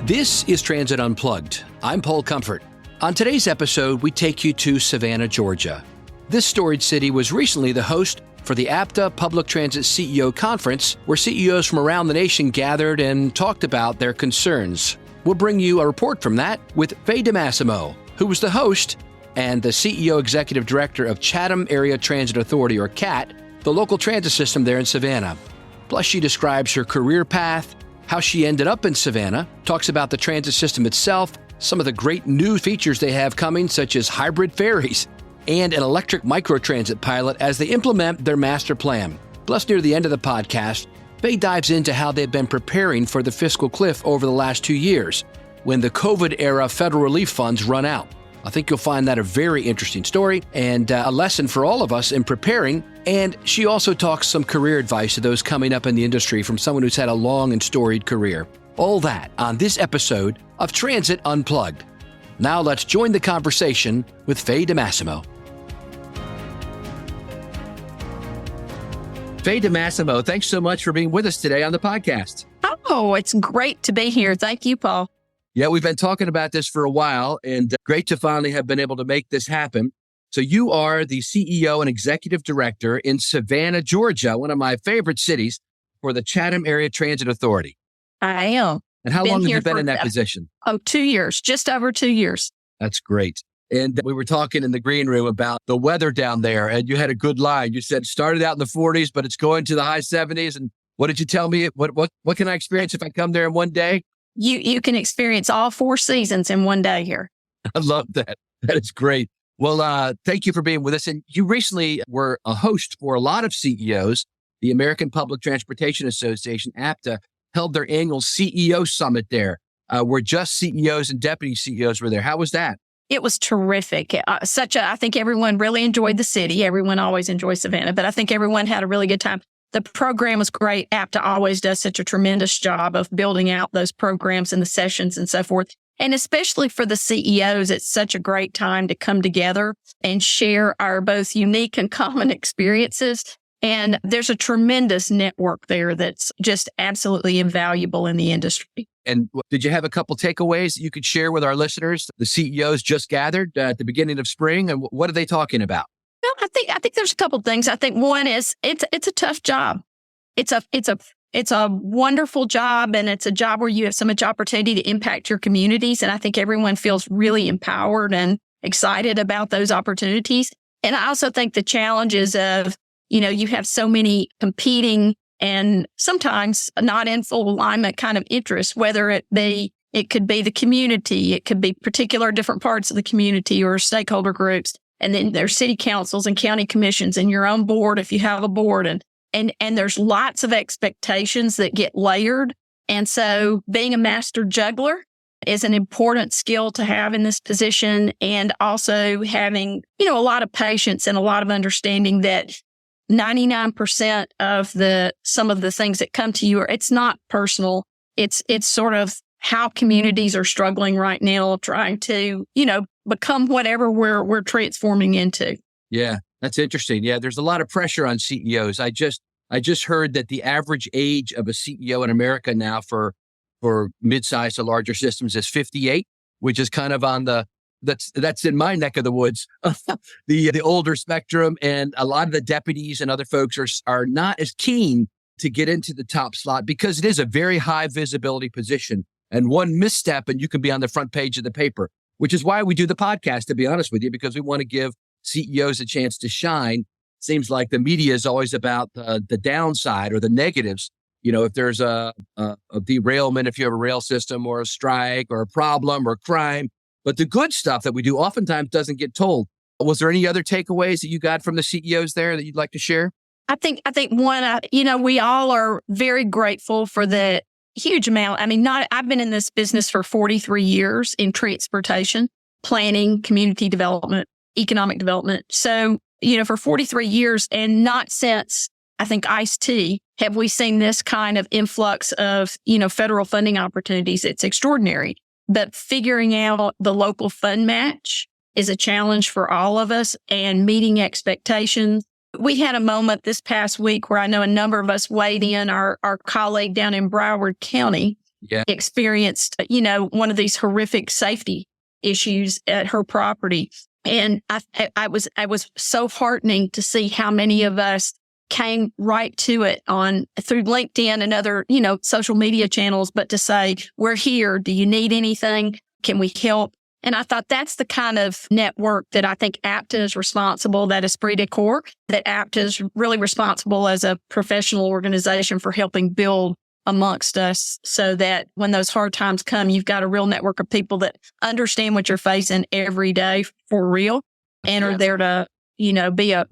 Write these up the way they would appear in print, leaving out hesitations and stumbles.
This is Transit Unplugged. I'm Paul Comfort. On today's episode, we take you to Savannah, Georgia. This storied city was recently the host for the APTA Public Transit CEO Conference, where CEOs from around the nation gathered and talked about their concerns. We'll bring you a report from that with Faye DiMassimo, who was the host and the CEO Executive Director of Chatham Area Transit Authority, or CAT, the local transit system there in Savannah. Plus, she describes her career path, how she ended up in Savannah, talks about the transit system itself, some of the great new features they have coming, such as hybrid ferries, and an electric microtransit pilot as they implement their master plan. Plus, near the end of the podcast, Faye dives into how they've been preparing for the fiscal cliff over the last 2 years, when the COVID-era federal relief funds run out. I think you'll find that a very interesting story and a lesson for all of us in preparing. And she also talks some career advice to those coming up in the industry from someone who's had a long and storied career. All that on this episode of Transit Unplugged. Now let's join the conversation with Faye DiMassimo. Faye DiMassimo, thanks so much for being with us today on the podcast. Oh, it's great to be here. Thank you, Paul. Yeah, we've been talking about this for a while, and great to finally have been able to make this happen. So you are the CEO and Executive Director in Savannah, Georgia, one of my favorite cities, for the Chatham Area Transit Authority. I am. And how long have you been in that position? 2 years, just over 2 years. That's great. And we were talking in the green room about the weather down there, and you had a good line. You said it started out in the 40s, but it's going to the high 70s. And what did you tell me? What can I experience if I come there in one day? You can experience all 4 seasons in one day here. I love that. That is great. Well, thank you for being with us. And you recently were a host for a lot of CEOs. The American Public Transportation Association, APTA, held their annual CEO Summit there, where just CEOs and deputy CEOs were there. How was that? It was terrific. I think everyone really enjoyed the city. Everyone always enjoys Savannah, but I think everyone had a really good time. The program was great. APTA always does such a tremendous job of building out those programs and the sessions and so forth. And especially for the CEOs, it's such a great time to come together and share our both unique and common experiences. And there's a tremendous network there that's just absolutely invaluable in the industry. And did you have a couple takeaways that you could share with our listeners? The CEOs just gathered at the beginning of spring, and what are they talking about? Well, I think there's a couple of things. I think one is it's a tough job. It's a wonderful job, and it's a job where you have so much opportunity to impact your communities. And I think everyone feels really empowered and excited about those opportunities. And I also think the challenges of, you have so many competing and sometimes not in full alignment kind of interests, whether it could be the community, it could be particular different parts of the community or stakeholder groups. And then there's city councils and county commissions and your own board if you have a board. And there's lots of expectations that get layered. And so being a master juggler is an important skill to have in this position. And also having, a lot of patience and a lot of understanding that 99% of some of the things that come to you it's not personal. It's sort of how communities are struggling right now, trying to, become whatever we're transforming into. Yeah, that's interesting. Yeah, there's a lot of pressure on CEOs. I just heard that the average age of a CEO in America now for mid-sized to larger systems is 58, which is kind of on that's in my neck of the woods, the older spectrum. And a lot of the deputies and other folks are not as keen to get into the top slot because it is a very high visibility position. And one misstep and you can be on the front page of the paper, which is why we do the podcast, to be honest with you, because we want to give CEOs a chance to shine. Seems like the media is always about the downside or the negatives. If there's a derailment, if you have a rail system or a strike or a problem or crime. But the good stuff that we do oftentimes doesn't get told. Was there any other takeaways that you got from the CEOs there that you'd like to share? I think one, we all are very grateful for the huge amount. I've been in this business for 43 years in transportation, planning, community development, economic development. So, for 43 years and not since, I think, ICE-T, have we seen this kind of influx of, federal funding opportunities. It's extraordinary. But figuring out the local fund match is a challenge for all of us and meeting expectations. We had a moment this past week where I know a number of us weighed in, our colleague down in Broward County experienced, one of these horrific safety issues at her property. And I was so heartening to see how many of us came right to it through LinkedIn and other, social media channels, but to say, we're here. Do you need anything? Can we help? And I thought that's the kind of network that I think APTA is responsible, that esprit de corps, that APTA is really responsible as a professional organization for helping build amongst us, so that when those hard times come, you've got a real network of people that understand what you're facing every day for real and are there to, be a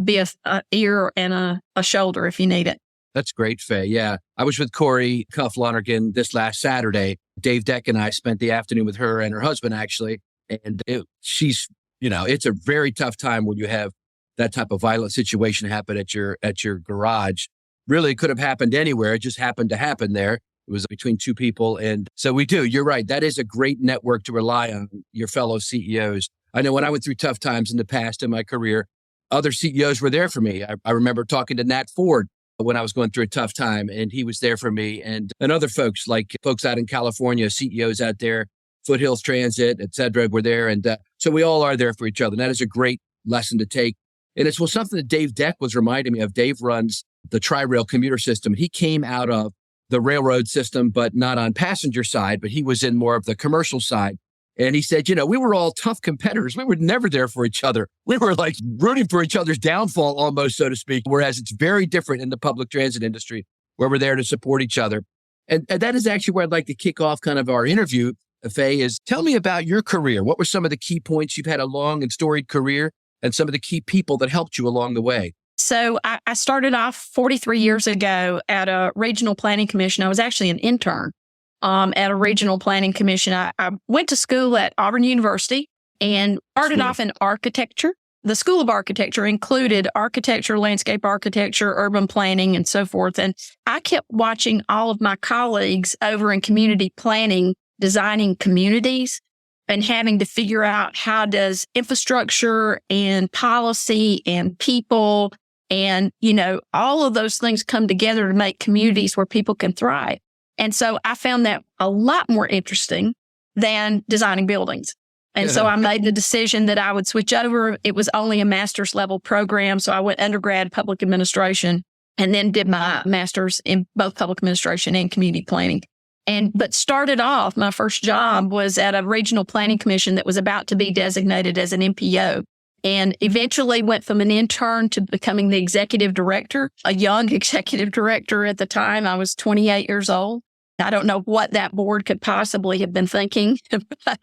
ear and a shoulder if you need it. That's great, Faye. Yeah. I was with Corey Cuff Lonergan this last Saturday. Dave Deck and I spent the afternoon with her and her husband, actually. And it's a very tough time when you have that type of violent situation happen at your garage. Really, it could have happened anywhere. It just happened to happen there. It was between two people. And so we do. You're right. That is a great network to rely on, your fellow CEOs. I know when I went through tough times in the past in my career, other CEOs were there for me. I remember talking to Nat Ford when I was going through a tough time, and he was there for me. And other folks, like folks out in California, CEOs out there, Foothills Transit, et cetera, were there. And so we all are there for each other. And that is a great lesson to take. And it's something that Dave Deck was reminding me of. Dave runs the Tri-Rail commuter system. He came out of the railroad system, but not on passenger side, but he was in more of the commercial side. And he said, we were all tough competitors. We were never there for each other. We were like rooting for each other's downfall almost, so to speak. Whereas it's very different in the public transit industry, where we're there to support each other. And that is actually where I'd like to kick off kind of our interview, Faye, is tell me about your career. What were some of the key points? You've had a long and storied career, and some of the key people that helped you along the way. So I started off 43 years ago at a regional planning commission. I was actually an intern at a regional planning commission. I went to school at Auburn University and started off in architecture. The School of Architecture included architecture, landscape architecture, urban planning, and so forth. And I kept watching all of my colleagues over in community planning, designing communities and having to figure out how does infrastructure and policy and people and, all of those things come together to make communities where people can thrive. And so I found that a lot more interesting than designing buildings. And so I made the decision that I would switch over. It was only a master's level program. So I went undergrad public administration and then did my master's in both public administration and community planning. But started off, my first job was at a regional planning commission that was about to be designated as an MPO. And eventually went from an intern to becoming the executive director, a young executive director at the time. I was 28 years old. I don't know what that board could possibly have been thinking,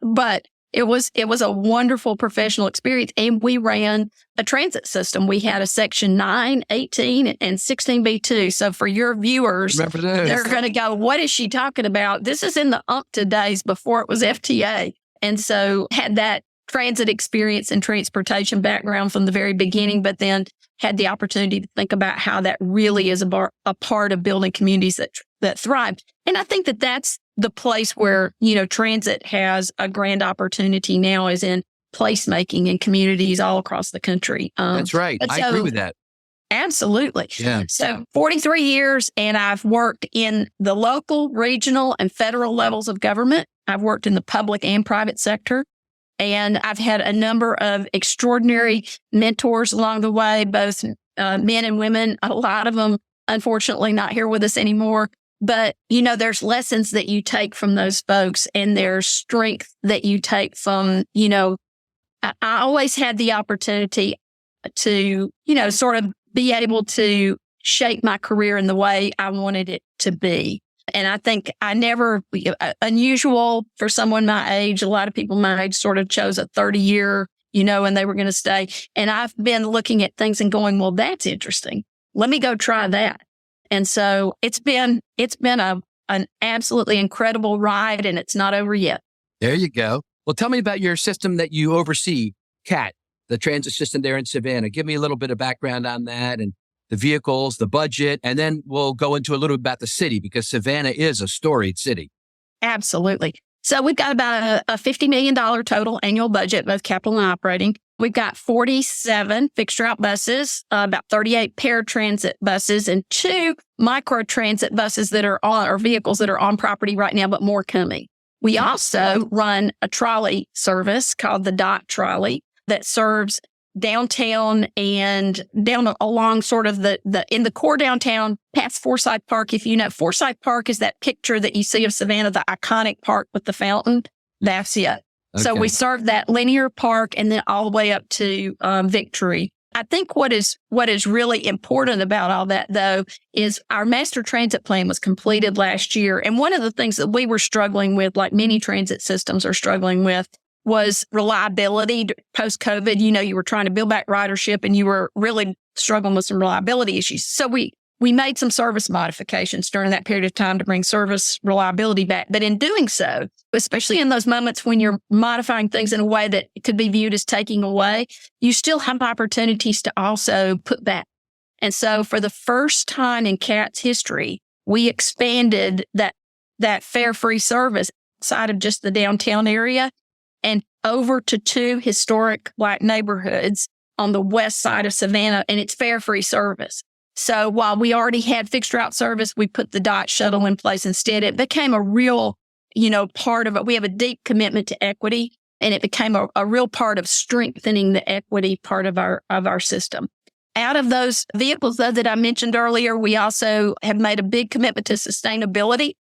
but it was a wonderful professional experience. And we ran a transit system. We had a section 9, 18, and 16B2. So for your viewers, they're going to go, what is she talking about? This is in the UMPTA days before it was FTA. And so had that transit experience and transportation background from the very beginning, but then had the opportunity to think about how that really is a part of building communities that thrive. And I think that that's the place where, transit has a grand opportunity now, is in placemaking in communities all across the country. That's right. I agree with that. Absolutely. Yeah. So 43 years, and I've worked in the local, regional, and federal levels of government. I've worked in the public and private sector. And I've had a number of extraordinary mentors along the way, both men and women, a lot of them, unfortunately, not here with us anymore. But, there's lessons that you take from those folks, and there's strength that you take from, I always had the opportunity to, sort of be able to shape my career in the way I wanted it to be. And I think I never, unusual for someone my age, a lot of people my age sort of chose a 30-year, and they were going to stay. And I've been looking at things and going, well, that's interesting. Let me go try that. And so it's been an absolutely incredible ride, and it's not over yet. There you go. Well, tell me about your system that you oversee, CAT, the transit system there in Savannah. Give me a little bit of background on that and the vehicles, the budget, and then we'll go into a little bit about the city, because Savannah is a storied city. Absolutely. So we've got about a $50 million total annual budget, both capital and operating. We've got 47 fixed route buses, about 38 paratransit buses, and 2 microtransit buses that are on, or vehicles that are on property right now, but more coming. We also run a trolley service called the Dot Trolley that serves downtown and down along sort of in the core downtown past Forsyth Park. If you know, Forsyth Park is that picture that you see of Savannah, the iconic park with the fountain. That's it. Okay. So we serve that linear park and then all the way up to Victory. I think what is really important about all that, though, is our master transit plan was completed last year. And one of the things that we were struggling with, like many transit systems are struggling with, was reliability post-COVID. You know, you were trying to build back ridership and you were really struggling with some reliability issues. So we made some service modifications during that period of time to bring service reliability back. But in doing so, especially in those moments when you're modifying things in a way that could be viewed as taking away, you still have opportunities to also put back. And so for the first time in CAT's history, we expanded that fare-free service outside of just the downtown area and over to 2 historic Black neighborhoods on the west side of Savannah, and it's fare-free service. So while we already had fixed route service, we put the Dot shuttle in place instead. It became a real, part of it. We have a deep commitment to equity, and it became a real part of strengthening the equity part of our system. Out of those vehicles, though, that I mentioned earlier, we also have made a big commitment to sustainability.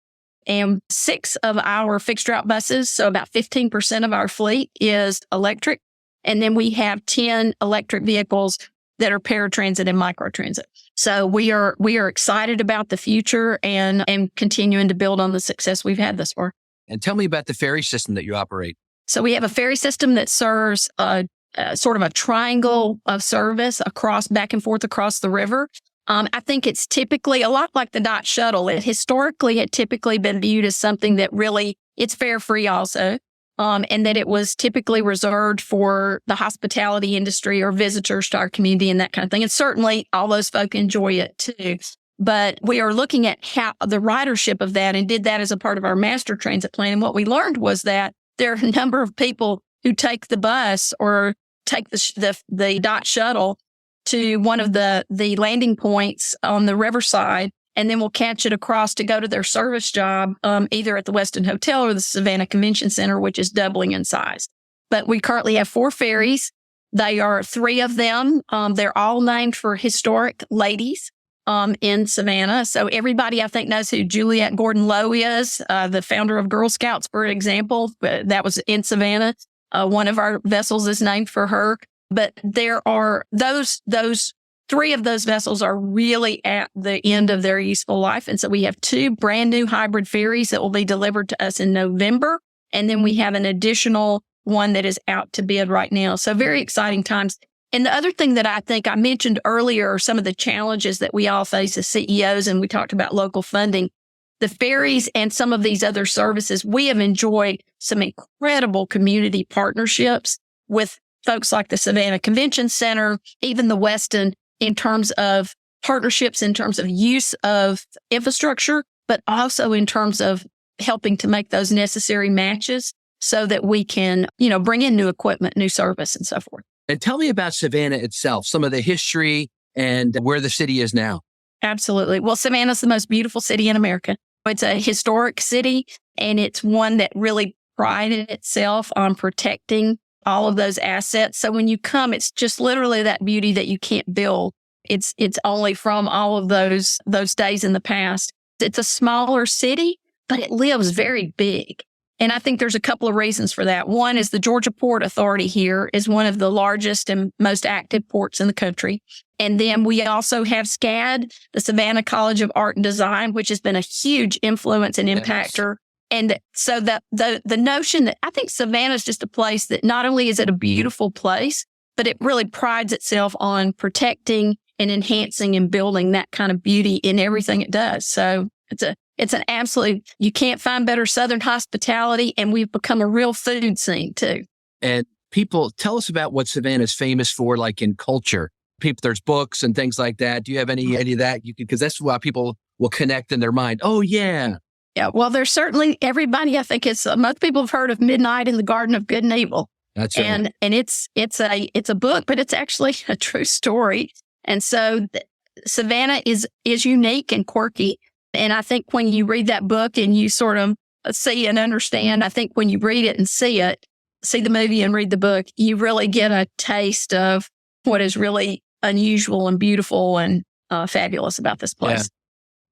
And 6 of our fixed route buses, so about 15% of our fleet, is electric. And then we have 10 electric vehicles that are paratransit and microtransit. So we are excited about the future and continuing to build on the success we've had thus far. And tell me about the ferry system that you operate. So we have a ferry system that serves sort of a triangle of service back and forth across the river. I think it's typically a lot like the Dot shuttle. It historically had typically been viewed as something that really, it's fare free also. And that it was typically reserved for the hospitality industry or visitors to our community and that kind of thing. And certainly all those folk enjoy it too. But we are looking at how the ridership of that and did that as a part of our master transit plan. And what we learned was that there are a number of people who take the bus or take the Dot shuttle to one of the landing points on the riverside, and then we'll catch it across to go to their service job, either at the Westin Hotel or the Savannah Convention Center, which is doubling in size. But we currently have 4 ferries. They are 3 of them. They're all named for historic ladies in Savannah. So everybody, I think, knows who Juliette Gordon Lowe is, the founder of Girl Scouts, for example. That was in Savannah. One of our vessels is named for her. But there are those 3 of those vessels are really at the end of their useful life. And so we have 2 brand new hybrid ferries that will be delivered to us in November. And then we have an additional one that is out to bid right now. So very exciting times. And the other thing that I think I mentioned earlier are some of the challenges that we all face as CEOs, and we talked about local funding. The ferries and some of these other services, we have enjoyed some incredible community partnerships with folks like the Savannah Convention Center, even the Westin, in terms of partnerships, in terms of use of infrastructure, but also in terms of helping to make those necessary matches so that we can, bring in new equipment, new service, and so forth. And tell me about Savannah itself, some of the history and where the city is now. Absolutely. Well, Savannah's the most beautiful city in America. It's a historic city, and it's one that really prided itself on protecting all of those assets. So when you come, it's just literally that beauty that you can't build. It's only from all of those days in the past. It's a smaller city, but it lives very big. And I think there's a couple of reasons for that. One is the Georgia Port Authority here is one of the largest and most active ports in the country. And then we also have SCAD, the Savannah College of Art and Design, which has been a huge influence and impactor. And so the notion that I think Savannah is just a place that not only is it a beautiful place, but it really prides itself on protecting and enhancing and building that kind of beauty in everything it does. So it's an absolute, you can't find better Southern hospitality, and we've become a real food scene too. And people, tell us about what Savannah is famous for, like in culture. There's books and things like that. Do you have any of that? Because that's why people will connect in their mind. Oh, yeah. Yeah, well, there's certainly everybody, I think most people have heard of Midnight in the Garden of Good and Evil. That's right. And it's a book, but it's actually a true story. And so Savannah is unique and quirky. And I think when you read that book and you sort of see and understand, I think when you read it and see the movie and read the book, you really get a taste of what is really unusual and beautiful and fabulous about this place. Yeah.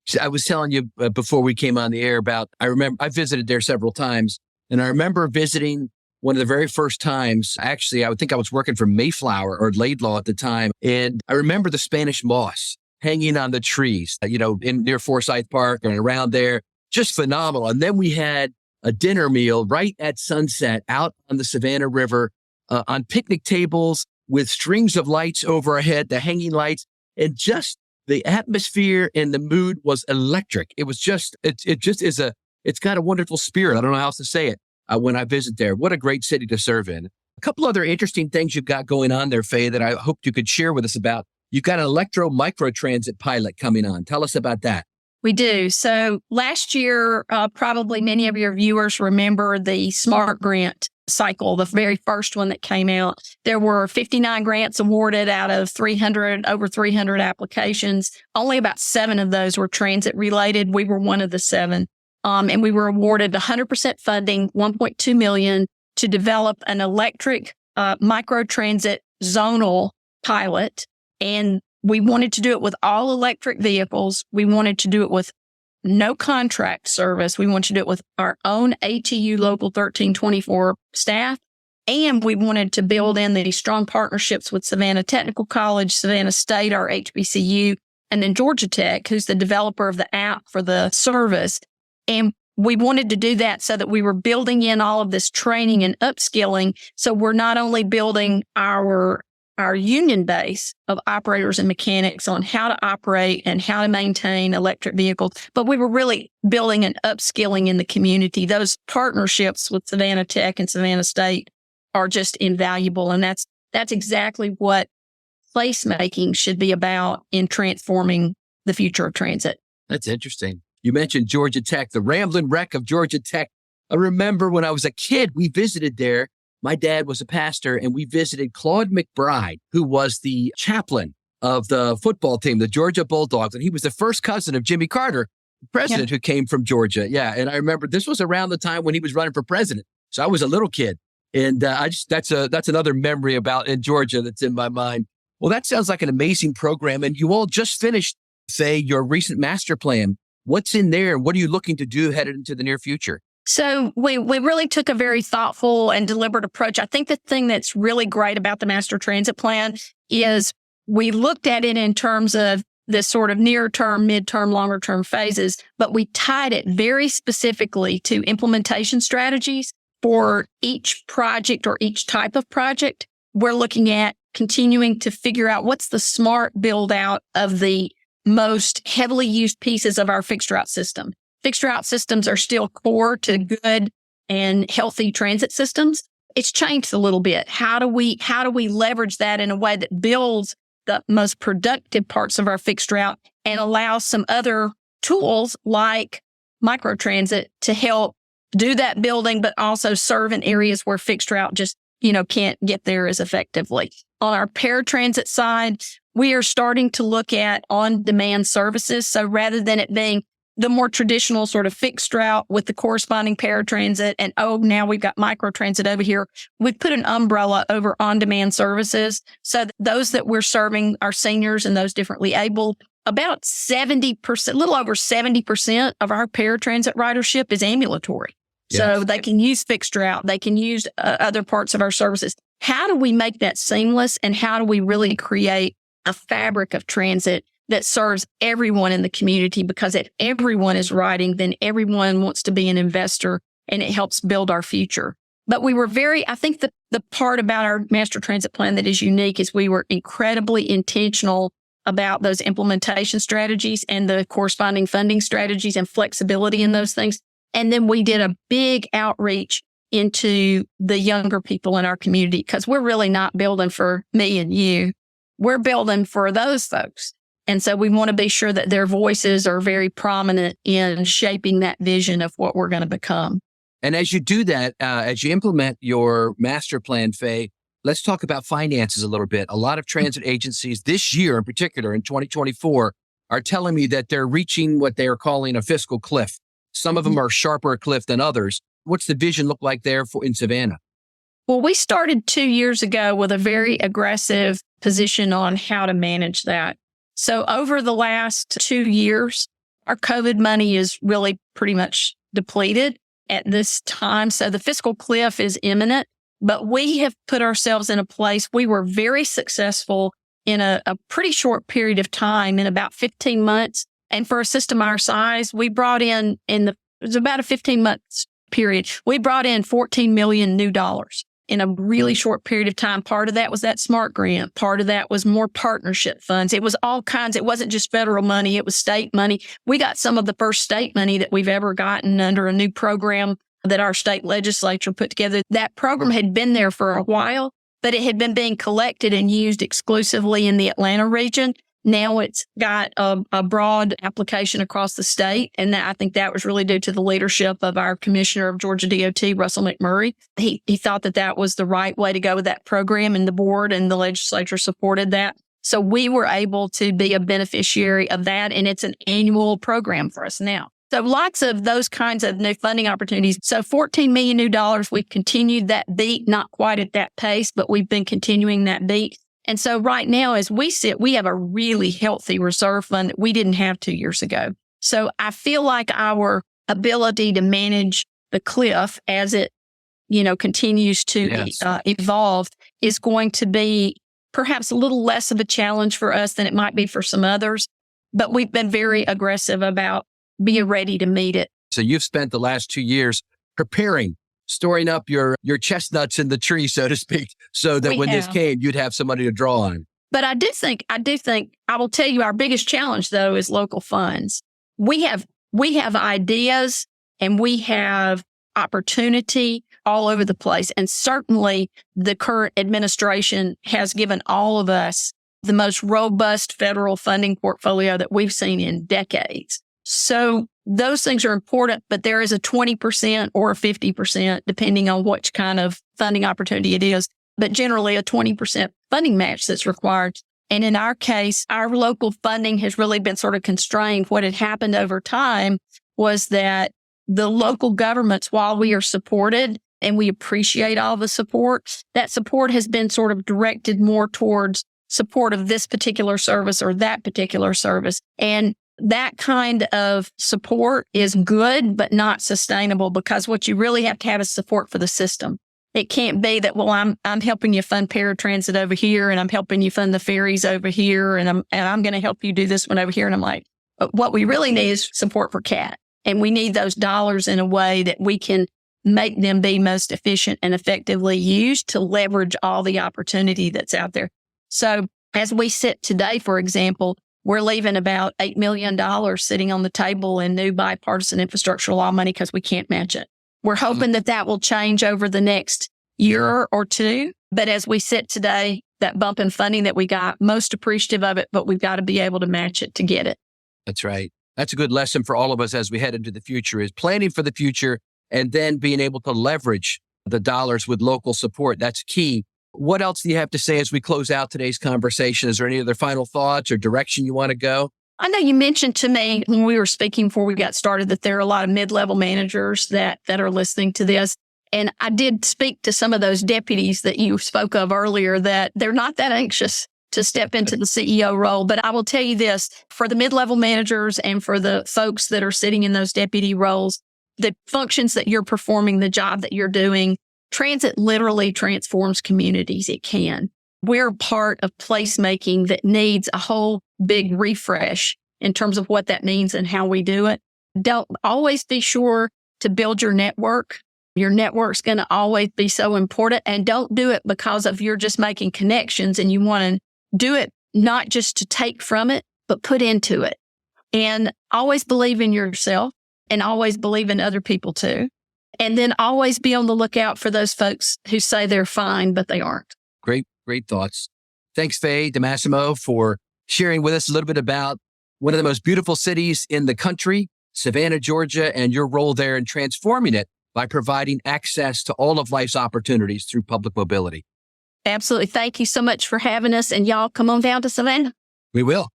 So I was telling you before we came on the air I remember I visited there several times, and I remember visiting one of the very first times. Actually, I would think I was working for Mayflower or Laidlaw at the time. And I remember the Spanish moss hanging on the trees, near Forsyth Park and around there, just phenomenal. And then we had a dinner meal right at sunset out on the Savannah River on picnic tables with strings of lights over our head, the hanging lights, and just the atmosphere and the mood was electric. It was just, it's got a wonderful spirit. I don't know how else to say it when I visit there. What a great city to serve in. A couple other interesting things you've got going on there, Faye, that I hope you could share with us about. You've got an microtransit pilot coming on. Tell us about that. We do. So last year, probably many of your viewers remember the SMART grant cycle, the very first one that came out. There were 59 grants awarded out of over 300 applications. Only about 7 of those were transit related. We were one of the 7. And we were awarded 100% funding, $1.2 million, to develop an electric microtransit zonal pilot. And we wanted to do it with all electric vehicles. We wanted to do it with no contract service. We wanted to do it with our own ATU Local 1324 staff. And we wanted to build in these strong partnerships with Savannah Technical College, Savannah State, our HBCU, and then Georgia Tech, who's the developer of the app for the service. And we wanted to do that so that we were building in all of this training and upskilling. So we're not only building our union base of operators and mechanics on how to operate and how to maintain electric vehicles, but we were really building and upskilling in the community. Those partnerships with Savannah Tech and Savannah State are just invaluable. And that's exactly what placemaking should be about in transforming the future of transit. That's interesting. You mentioned Georgia Tech, the rambling wreck of Georgia Tech. I remember when I was a kid, we visited there. My dad was a pastor, and we visited Claude McBride, who was the chaplain of the football team, the Georgia Bulldogs. And he was the first cousin of Jimmy Carter, the president who came from Georgia. Yeah. And I remember this was around the time when he was running for president. So I was a little kid. And that's another memory in Georgia that's in my mind. Well, that sounds like an amazing program. And you all just finished, say, your recent master plan. What's in there? What are you looking to do headed into the near future? So we really took a very thoughtful and deliberate approach. I think the thing that's really great about the Master Transit Plan is we looked at it in terms of this sort of near-term, mid-term, longer-term phases, but we tied it very specifically to implementation strategies for each project or each type of project. We're looking at continuing to figure out what's the smart build-out of the most heavily used pieces of our fixed route system. Fixed route systems are still core to good and healthy transit systems. It's changed a little bit. How do we leverage that in a way that builds the most productive parts of our fixed route and allows some other tools like microtransit to help do that building, but also serve in areas where fixed route just, can't get there as effectively. On our paratransit side, we are starting to look at on-demand services. So rather than it being the more traditional sort of fixed route with the corresponding paratransit and, now we've got microtransit over here, we've put an umbrella over on-demand services. So those that we're serving are seniors and those differently able. About 70%, a little over 70% of our paratransit ridership is ambulatory. Yes. So they can use fixed route. They can use other parts of our services. How do we make that seamless? And how do we really create a fabric of transit that serves everyone in the community? Because if everyone is riding, then everyone wants to be an investor and it helps build our future. But we were I think the part about our master transit plan that is unique is we were incredibly intentional about those implementation strategies and the corresponding funding strategies and flexibility in those things. And then we did a big outreach into the younger people in our community because we're really not building for me and you. We're building for those folks. And so we want to be sure that their voices are very prominent in shaping that vision of what we're going to become. And as you do that, as you implement your master plan, Faye, let's talk about finances a little bit. A lot of transit agencies this year in particular, in 2024, are telling me that they're reaching what they are calling a fiscal cliff. Some of them are sharper cliff than others. What's the vision look like there in Savannah? Well, we started 2 years ago with a very aggressive position on how to manage that. So over the last 2 years, our COVID money is really pretty much depleted at this time. So the fiscal cliff is imminent, but we have put ourselves in a place. We were very successful in a pretty short period of time, in about 15 months. And for a system our size, we brought it was about a 15-month period. We brought in $14 million new dollars in a really short period of time. Part of that was that SMART grant. Part of that was more partnership funds. It was all kinds. It wasn't just federal money. It was state money. We got some of the first state money that we've ever gotten under a new program that our state legislature put together. That program had been there for a while, but it had been being collected and used exclusively in the Atlanta region. Now it's got a broad application across the state. And I think that was really due to the leadership of our commissioner of Georgia DOT, Russell McMurray. He thought that was the right way to go with that program, and the board and the legislature supported that. So we were able to be a beneficiary of that. And it's an annual program for us now. So lots of those kinds of new funding opportunities. So $14 million new dollars. We've continued that beat, not quite at that pace, but we've been continuing that beat. And so right now, as we sit, we have a really healthy reserve fund that we didn't have 2 years ago. So I feel like our ability to manage the cliff as it, continues to evolve is going to be perhaps a little less of a challenge for us than it might be for some others. But we've been very aggressive about being ready to meet it. So you've spent the last 2 years preparing, storing up your chestnuts in the tree, so to speak, so that this came, you'd have somebody to draw on. But I do think, I will tell you, our biggest challenge, though, is local funds. We have ideas and we have opportunity all over the place. And certainly the current administration has given all of us the most robust federal funding portfolio that we've seen in decades. So those things are important, but there is a 20% or a 50%, depending on which kind of funding opportunity it is, but generally a 20% funding match that's required. And in our case, our local funding has really been sort of constrained. What had happened over time was that the local governments, while we are supported and we appreciate all the support, that support has been sort of directed more towards support of this particular service or that particular service. And that kind of support is good, but not sustainable, because what you really have to have is support for the system. It can't be that, well, I'm helping you fund paratransit over here, and I'm helping you fund the ferries over here, and I'm going to help you do this one over here. And I'm like, what we really need is support for CAT. And we need those dollars in a way that we can make them be most efficient and effectively used to leverage all the opportunity that's out there. So as we sit today, for example, we're leaving about $8 million sitting on the table in new bipartisan infrastructure law money because we can't match it. We're hoping that will change over the next year or two. But as we sit today, that bump in funding that we got, most appreciative of it, but we've got to be able to match it to get it. That's right. That's a good lesson for all of us as we head into the future, is planning for the future and then being able to leverage the dollars with local support. That's key. What else do you have to say as we close out today's conversation? Is there any other final thoughts or direction you want to go? I know you mentioned to me when we were speaking before we got started that there are a lot of mid-level managers that are listening to this. And I did speak to some of those deputies that you spoke of earlier, that they're not that anxious to step into the CEO role. But I will tell you this, for the mid-level managers and for the folks that are sitting in those deputy roles, the functions that you're performing, the job that you're doing, transit literally transforms communities. It can. We're part of placemaking that needs a whole big refresh in terms of what that means and how we do it. Don't always be sure to build your network. Your network's going to always be so important. And don't do it because of you're just making connections, and you want to do it not just to take from it, but put into it. And always believe in yourself and always believe in other people too. And then always be on the lookout for those folks who say they're fine, but they aren't. Great thoughts. Thanks, Faye DiMassimo, for sharing with us a little bit about one of the most beautiful cities in the country, Savannah, Georgia, and your role there in transforming it by providing access to all of life's opportunities through public mobility. Absolutely. Thank you so much for having us. And y'all come on down to Savannah. We will.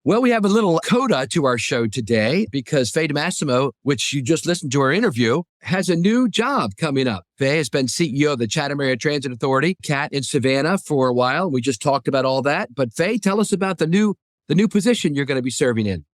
Well, we have a little coda to our show today because Faye DiMassimo, which you just listened to our interview, has a new job coming up. Faye has been CEO of the Chatham Area Transit Authority, CAT, in Savannah for a while. We just talked about all that. But Faye, tell us about the new position you're going to be serving in.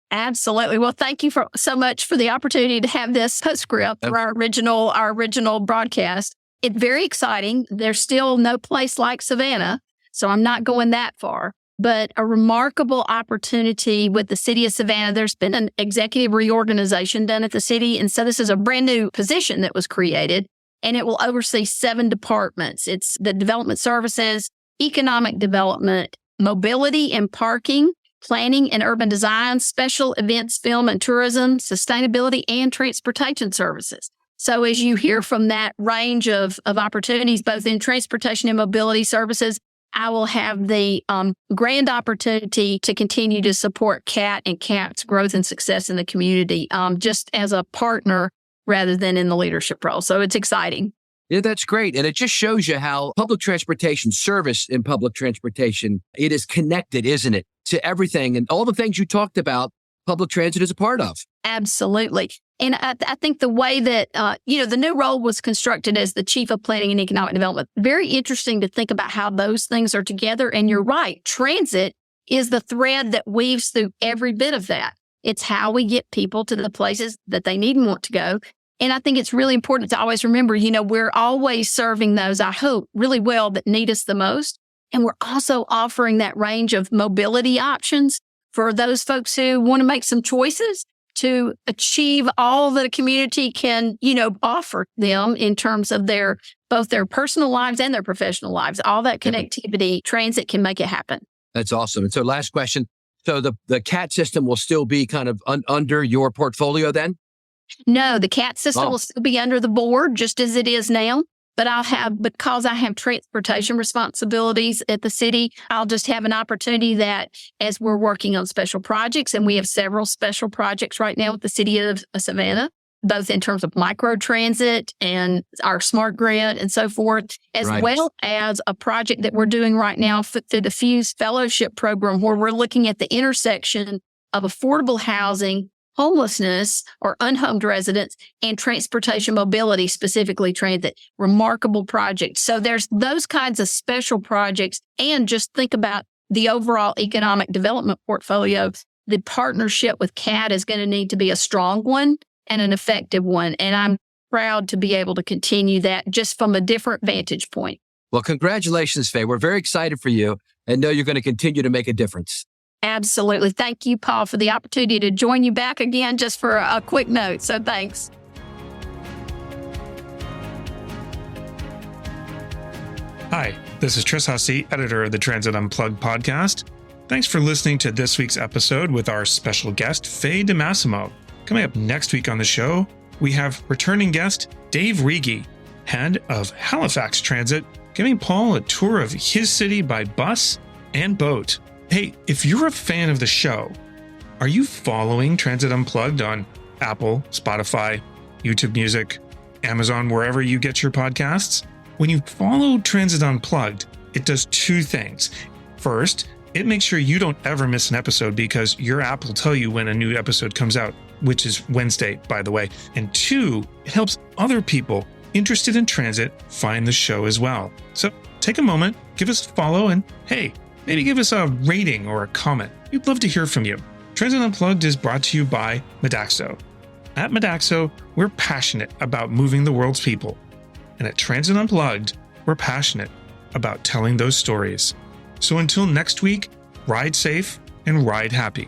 Absolutely. Well, thank you so much for the opportunity to have this postscript for our original broadcast. It's very exciting. There's still no place like Savannah, so I'm not going that far. But a remarkable opportunity with the City of Savannah. There's been an executive reorganization done at the city. And so this is a brand new position that was created, and it will oversee 7 departments. It's the development services, economic development, mobility and parking, planning and urban design, special events, film and tourism, sustainability, and transportation services. So as you hear from that range of opportunities, both in transportation and mobility services, I will have the grand opportunity to continue to support CAT and CAT's growth and success in the community, just as a partner rather than in the leadership role. So it's exciting. Yeah, that's great. And it just shows you how public transportation, service in public transportation, it is connected, isn't it, to everything and all the things you talked about, public transit is a part of. Absolutely. And I think the way that, the new role was constructed as the Chief of Planning and Economic Development, very interesting to think about how those things are together. And you're right, transit is the thread that weaves through every bit of that. It's how we get people to the places that they need and want to go. And I think it's really important to always remember, we're always serving those, I hope, really well that need us the most. And we're also offering that range of mobility options for those folks who want to make some choices to achieve all that a community can, offer them in terms of both their personal lives and their professional lives. All that connectivity, transit can make it happen. That's awesome. And so last question. So the CAT system will still be kind of under your portfolio then? No, the CAT system will still be under the board just as it is now. But because I have transportation responsibilities at the city, I'll just have an opportunity that as we're working on special projects, and we have several special projects right now with the City of Savannah, both in terms of microtransit and our smart grid and so forth, as well as a project that we're doing right now through the Fuse Fellowship Program, where we're looking at the intersection of affordable housing, homelessness or unhomed residents, and transportation mobility, specifically transit. Remarkable project. So there's those kinds of special projects. And just think about the overall economic development portfolio. The partnership with CAT is going to need to be a strong one and an effective one. And I'm proud to be able to continue that just from a different vantage point. Well, congratulations, Faye. We're very excited for you and know you're going to continue to make a difference. Absolutely. Thank you, Paul, for the opportunity to join you back again just for a quick note. So thanks. Hi, this is Tris Hussey, editor of the Transit Unplugged podcast. Thanks for listening to this week's episode with our special guest, Faye DiMassimo. Coming up next week on the show, we have returning guest Dave Regie, head of Halifax Transit, giving Paul a tour of his city by bus and boat. Hey, if you're a fan of the show, are you following Transit Unplugged on Apple, Spotify, YouTube Music, Amazon, wherever you get your podcasts? When you follow Transit Unplugged, it does 2 things. First, it makes sure you don't ever miss an episode because your app will tell you when a new episode comes out, which is Wednesday, by the way. And 2, it helps other people interested in transit find the show as well. So take a moment, give us a follow, and hey, maybe give us a rating or a comment. We'd love to hear from you. Transit Unplugged is brought to you by Modaxo. At Modaxo, we're passionate about moving the world's people. And at Transit Unplugged, we're passionate about telling those stories. So until next week, ride safe and ride happy.